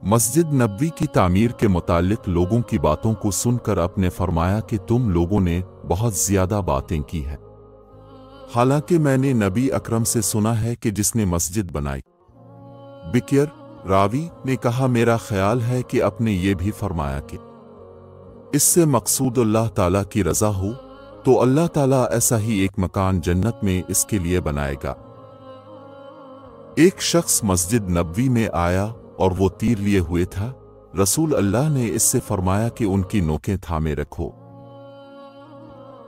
मस्जिद नबवी की तामीर के मुतालिक लोगों की बातों को सुनकर आपने फरमाया कि तुम लोगों ने बहुत ज़्यादा बातें की हैं। हालांकि मैंने नबी अकरम से सुना है कि जिसने मस्जिद बनाई। बिकिर रावी ने कहा, मेरा ख्याल है कि आपने ये भी फरमाया कि इससे मकसूद अल्लाह ताला की रज़ा हो, तो अल्लाह ताला ऐसा ही एक मकान जन्नत में इसके लिए बनाएगा। एक शख्स मस्जिद नबवी में आया और वो तीर लिए हुए था। रसूल अल्लाह ने इससे फरमाया कि उनकी नोकें थामे रखो।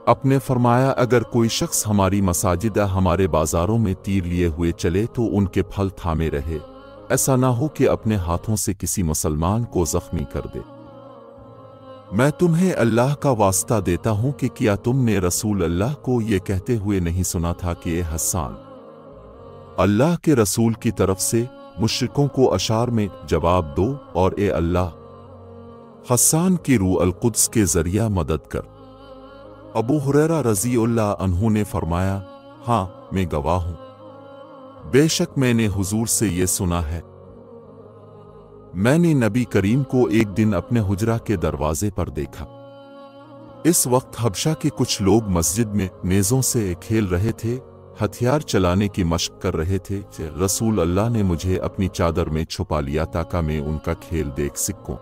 अपने फरमाया, अगर कोई शख्स हमारी मसाजिद या हमारे बाजारों में तीर लिए हुए चले तो उनके फल थामे रहे, ऐसा ना हो कि अपने हाथों से किसी मुसलमान को जख्मी कर दे। मैं तुम्हें अल्लाह का वास्ता देता हूं कि क्या तुमने रसूल अल्लाह को ये कहते हुए नहीं सुना था कि ए हस्सान, अल्लाह के रसूल की तरफ से मुश्रिकों को अशार में जवाब दो और ए अल्लाह, हस्सान की रूह अल-कुद्स के जरिया मदद कर। अबू हुरैरा रज़ियल्लाहु अन्हु ने फरमाया, हाँ, मैं गवाह हूं, बेशक मैंने हुजूर से ये सुना है। मैंने नबी करीम को एक दिन अपने हुजरा के दरवाजे पर देखा। इस वक्त हबशा के कुछ लोग मस्जिद में नेज़ों से खेल रहे थे, हथियार चलाने की मशक कर रहे थे। रसूल अल्लाह ने मुझे अपनी चादर में छुपा लिया ताकि मैं उनका खेल देख सकूं।